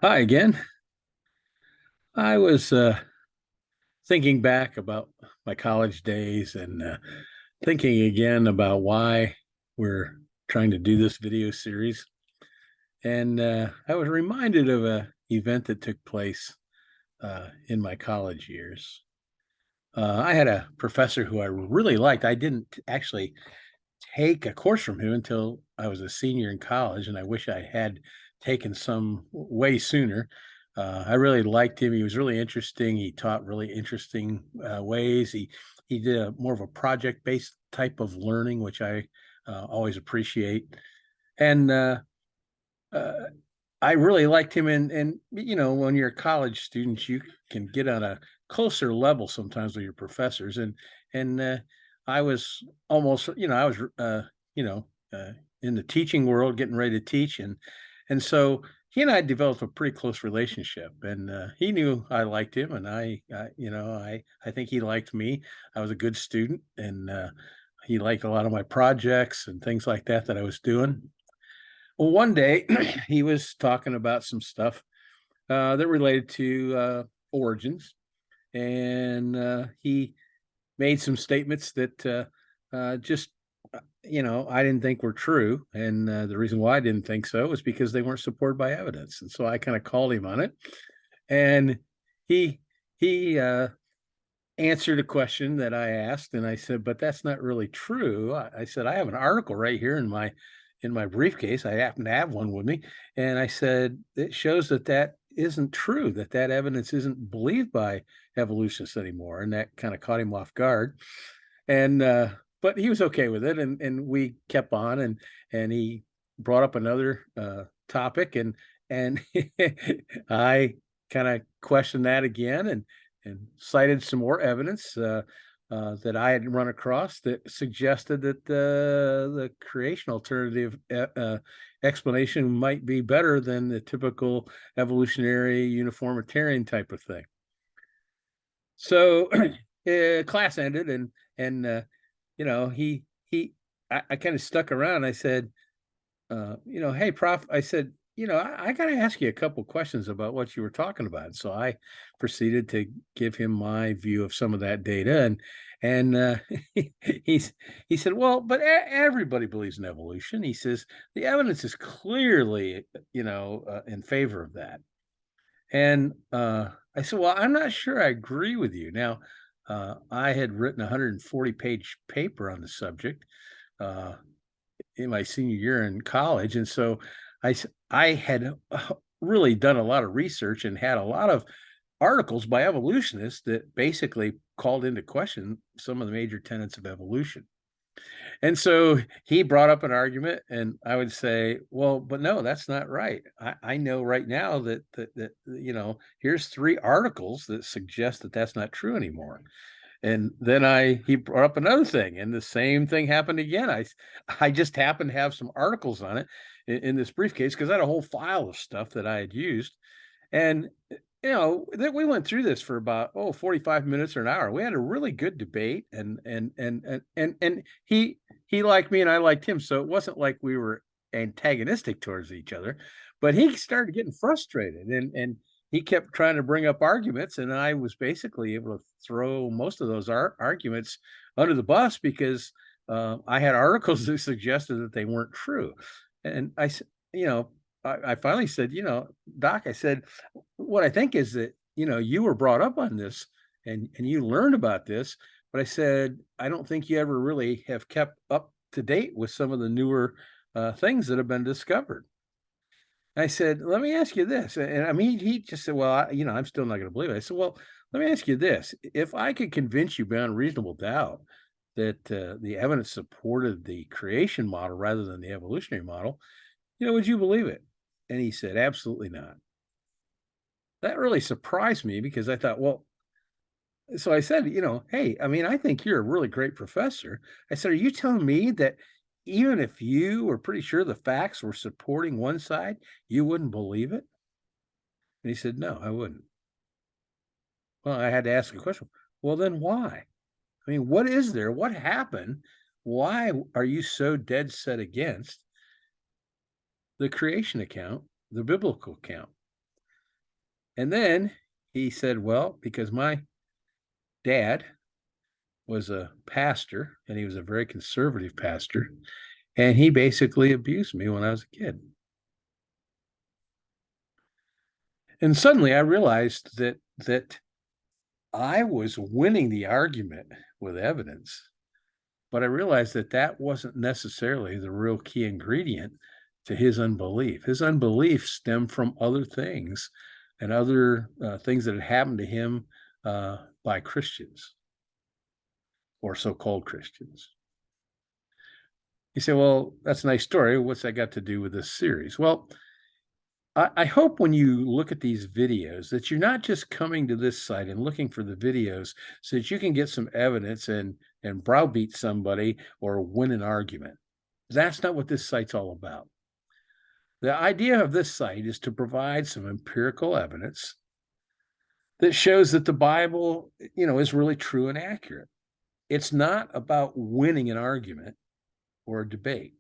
Hi again. I was thinking back about my college days and thinking again about why we're trying to do this video series. And I was reminded of a event that took place in my college years. I had a professor who I really liked. I didn't actually take a course from him until I was a senior in college, and I wish I had taken some way sooner. I really liked him. He was really interesting. He taught really interesting ways. He did more of a project based type of learning, which I always appreciate. And uh, I really liked him. And when you're a college student, you can get on a closer level sometimes with your professors. And I was almost, I was, you know, uh, in the teaching world, getting ready to teach, and so he and I developed a pretty close relationship. And he knew I liked him, and I think he liked me. I was a good student, and he liked a lot of my projects and things like that I was doing. Well, one day he was talking about some stuff that related to origins, and he made some statements that just I didn't think were true, and the reason why I didn't think so was because they weren't supported by evidence. And so I kind of called him on it, and he he answered a question that I asked, and I said, "But that's not really true." I said, "I have an article right here in my briefcase. I happen to have one with me." And I said, "It shows that that isn't true, that that evidence isn't believed by evolutionists anymore." And that kind of caught him off guard. And but he was okay with it, and we kept on, and he brought up another topic, and I kind of questioned that again, and cited some more evidence that I had run across that suggested that the creation alternative explanation might be better than the typical evolutionary uniformitarian type of thing. So class ended, and I kind of stuck around. I said, hey, Prof, I said, I got to ask you a couple questions about what you were talking about. So I proceeded to give him my view of some of that data, and he's he said, well, but everybody believes in evolution. He says the evidence is clearly, in favor of that. And I said, well, I'm not sure I agree with you. Now, I had written a 140-page paper on the subject uh, in my senior year in college. And so I had really done a lot of research and had a lot of articles by evolutionists that basically called into question some of the major tenets of evolution. And so he brought up an argument, and I would say, well, but no, that's not right. I know right now that here's three articles that suggest that that's not true anymore. And then he brought up another thing, and the same thing happened again. I just happened to have some articles on it in this briefcase because I had a whole file of stuff that I had used. And that we went through this for about 45 minutes or an hour. We had a really good debate, and he liked me and I liked him. So it wasn't like we were antagonistic towards each other, but he started getting frustrated, and he kept trying to bring up arguments, and I was basically able to throw most of those arguments under the bus because I had articles that suggested that they weren't true. And you know, I finally said, Doc, I said, what I think is that, you were brought up on this, and you learned about this, but I said, I don't think you ever really have kept up to date with some of the newer things that have been discovered. I said, let me ask you this. And I mean, he just said, well, I'm still not going to believe it. I said, well, let me ask you this. If I could convince you beyond reasonable doubt that the evidence supported the creation model rather than the evolutionary model, would you believe it? And he said, absolutely not. That really surprised me because I thought, well, so I said, hey, I mean, I think you're a really great professor. I said, are you telling me that even if you were pretty sure the facts were supporting one side, you wouldn't believe it? And he said, no, I wouldn't. Well, I had to ask a question. Well, then why? I mean, what is there? What happened? Why are you so dead set against the creation account, the biblical account? And then he said, well, because my dad was a pastor and he was a very conservative pastor, and he basically abused me when I was a kid. And suddenly I realized that I was winning the argument with evidence, but I realized that that wasn't necessarily the real key ingredient to his unbelief. His unbelief stemmed from other things and other things that had happened to him by Christians or so-called Christians. You say, well, that's a nice story. What's that got to do with this series? Well, I hope when you look at these videos that you're not just coming to this site and looking for the videos so that you can get some evidence and browbeat somebody or win an argument. That's not what this site's all about. The idea of this site is to provide some empirical evidence that shows that the Bible, is really true and accurate. It's not about winning an argument or a debate.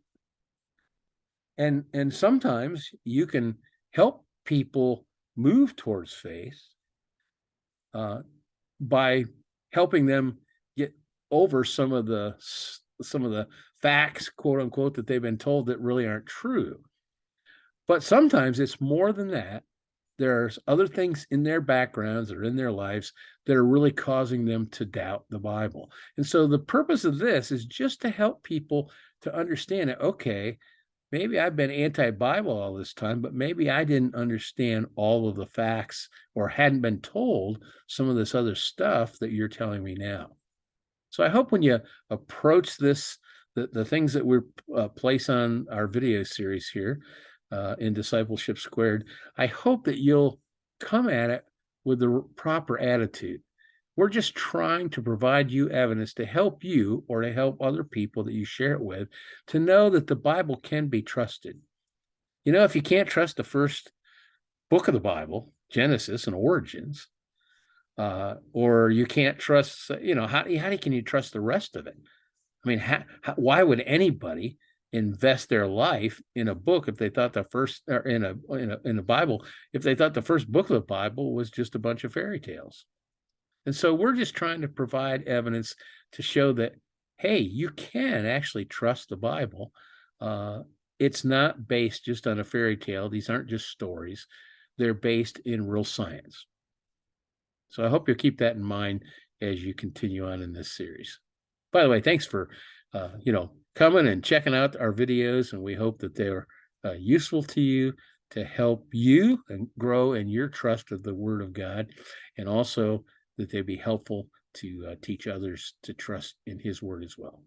And sometimes you can help people move towards faith by helping them get over some of the facts, quote unquote, that they've been told that really aren't true. But sometimes it's more than that. There's other things in their backgrounds or in their lives that are really causing them to doubt the Bible. And so the purpose of this is just to help people to understand it. Okay, maybe I've been anti-Bible all this time, but maybe I didn't understand all of the facts or hadn't been told some of this other stuff that you're telling me now. So I hope when you approach this, the things that we place on our video series here in Discipleship Squared, I hope that you'll come at it with the proper attitude. We're just trying to provide you evidence to help you or to help other people that you share it with to know that the Bible can be trusted. If you can't trust the first book of the Bible, Genesis and Origins, or you can't trust, how can you trust the rest of it? I mean, why would anybody invest their life in a book if they thought the first, or in a Bible, if they thought the first book of the Bible was just a bunch of fairy tales? And so we're just trying to provide evidence to show that, hey, you can actually trust the Bible. It's not based just on a fairy tale. These aren't just stories. They're based in real science. So I hope you'll keep that in mind as you continue on in this series. By the way, thanks for, coming and checking out our videos, and we hope that they're useful to you to help you and grow in your trust of the Word of God, and also that they be helpful to teach others to trust in His Word as well.